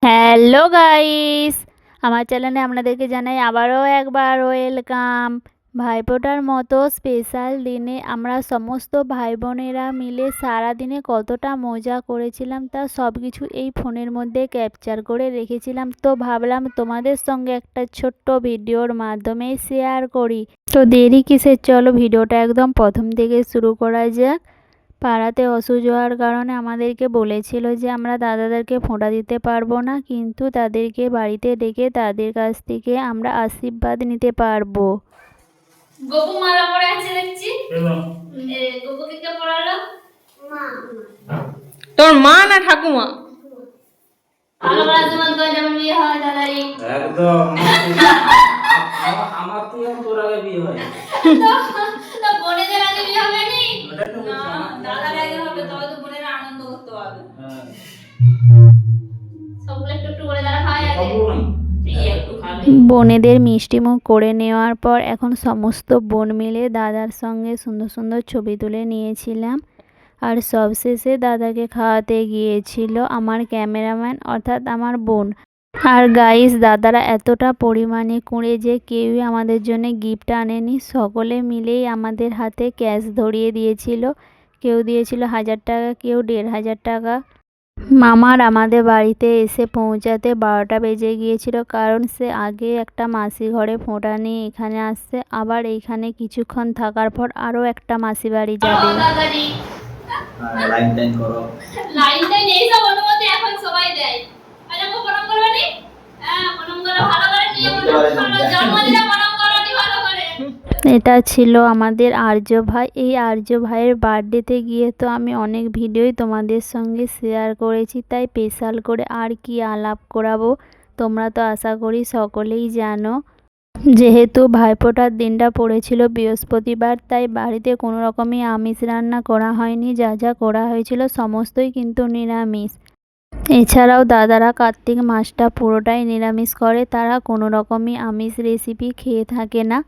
Hello guys, আমার চ্যানেলে আপনাদেরকে জানাই আবারও একবার ওয়েলকাম। ভাইফোঁটার মতো স্পেশাল দিনে আমরা সমস্ত ভাই বোনেরা মিলে সারা দিনে কতটা মজা করেছিলাম তা সব কিছু এই ফোনের মধ্যে ক্যাপচার করে রেখেছিলাম। তো ভাবলাম তোমাদের সঙ্গে একটা ছোট্ট ভিডিওর মাধ্যমে শেয়ার করি। তো দেরি কিসের, চলো ভিডিওটা একদম প্রথম থেকে শুরু করা যাক। পাড়াতে অসুখ হওয়ার কারণে আমাদেরকে বলেছিল যে আমরা দাদাদেরকে ফোঁটা দিতে পারবো না, কিন্তু তাদেরকে বাড়িতে ডেকে তাদের কাছ থেকে আমরা আশীর্বাদ নিতে পারবো। গোপু মালা পরে আছে দেখছি। গোপুকে কে পড়ালো? মা। তোর মা না ঠাকুমা? ভালো ভালো তোমার তো যেমন বিয়ে হয় দাদাই একদম আমার তো তোর আগে বিয়ে হয়। তো বোনেদের আগে বিয়ে হবে না, দাদার আগে হবে, তবে তো বোনেরা আনন্দ করতে পারবে। সবগুলো একটু একটু করে দাদা খাওয়া যাবে। এই একটু খাবে। বোনেদের মিষ্টিমুখ করে নেওয়ার পর এখন সমস্ত বোন মিলে দাদার সঙ্গে সুন্দর সুন্দর ছবি তুলে নিয়েছিলাম। আর সবশেষে দাদাকে খাওয়াতে গিয়েছিল আমার ক্যামেরাম্যান অর্থাৎ আমার বোন। আর গাইস, দাদারা এতটা পরিমাণে কুঁড়ে যে কেউই আমাদের জন্য গিফট আনেনি, সকলে মিলেই আমাদের হাতে ক্যাশ ধরিয়ে দিয়েছিল। কেউ দিয়েছিল 1000 টাকা, কেউ 1500 টাকা। মামার আমাদের বাড়িতে এসে পৌঁছাতে 12টা বেজে গিয়েছিল, কারণ সে আগে একটা মাসি ঘরে ফোঁটা নিয়ে এখানে আসছে, আবার এইখানে কিছুক্ষণ থাকার পর আরও একটা মাসি বাড়ি যাবে। লাইন টাইন করো। লাইন টাইন এই সব অনুমতি এখন সবাই দেয়। আরে মো প্রণাম করবে নি? হ্যাঁ, প্রণাম করো ভালো করে, নিয়ে ভালো জন্মদিনে প্রণাম করো নি ভালো করে। এটা ছিল আমাদের আর্য ভাই। এই আর্য ভাইয়ের বার্থডেতে গিয়ে তো আমি অনেক ভিডিওই তোমাদের সঙ্গে শেয়ার করেছি, তাই স্পেশাল করে আর কি আলাপ করাবো। তোমরা তো আশা করি সকলেই জানো। যেহেতু ভাইফোঁটার দিনটা পড়েছিল বৃহস্পতিবার, তাই বাড়িতে কোনো রকমই আমিষ রান্না করা হয়নি। যা যা করা হয়েছিল সমস্তই কিন্তু নিরামিষ। এছাড়াও দাদারা কার্তিক মাসটা পুরোটাই নিরামিষ করে, তারা কোনো রকমই আমিষ রেসিপি খেয়ে থাকে না।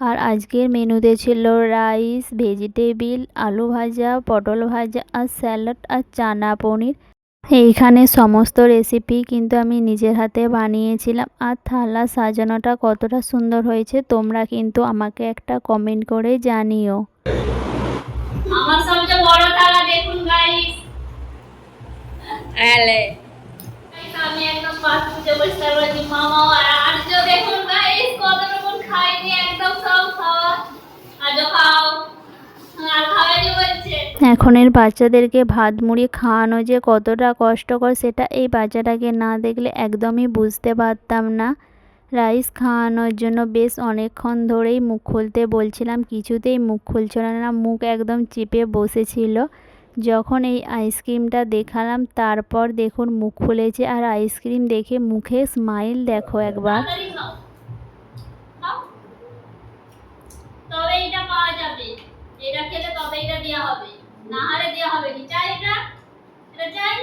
আর আজকের মেনুতে ছিল রাইস, ভেজিটেবিল, আলু ভাজা, পটল ভাজা আর স্যালাড আর চানা পনির। এইখানে সমস্ত রেসিপি কিন্তু আমি নিজের হাতে বানিয়েছিলাম। আর থালা সাজানোটা কতটা সুন্দর হয়েছে তোমরা কিন্তু আমাকে একটা কমেন্ট করে জানিও। আমার সবচেয়ে বড় থালা দেখুন গাইস। আলে আমি একদম পাঁচটা পরিষ্কার করেছি। মামা আর আর্য দেখুন গাইস কত রকম খাইনি, একদম সব খাওয়া। আর্য খাও, আর খাওয়াই হচ্ছে। এখনের বাচ্চাদেরকে ভাত মুড়ি খাওয়ানো যে কতটা কষ্টকর সেটা এই বাচ্চাটাকে না দেখলে একদমই বুঝতে পারতাম না। রাইস খাওয়ানোর জন্য বেশ অনেকক্ষণ ধরেই মুখ খুলতে বলছিলাম, কিছুতেই মুখ খুলছিল না, মুখ একদম চিপে বসেছিল। যখন এই আইসক্রিমটা দেখালাম তারপর দেখুন মুখ খুলেছে, আর আইসক্রিম দেখে মুখে স্মাইল দেখো একবার। তাড়াতাড়ি খাও। খাও। তবে এটা পাওয়া যাবে, এটা খেলে তবে এটা দেওয়া হবে, না হলে দেওয়া হবে কি? চাই এটা? এটা চাই?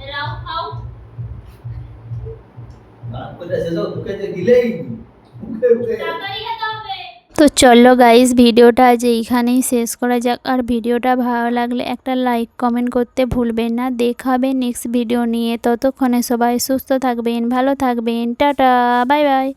এরাও খাও। কোথায় শেষ মুখে যে দিলেই মুখে মুখে তাড়াতাড়ি খেতে হবে। তো চলো গাইস, ভিডিওটা আজ এইখানেই শেষ করা যাক। আর ভিডিওটা ভালো লাগলে একটা লাইক কমেন্ট করতে ভুলবেন না। দেখাবে নেক্সট ভিডিও নিয়ে। ততক্ষণে সবাই সুস্থ থাকবেন, ভালো থাকবেন, টাটা, বাই বাই।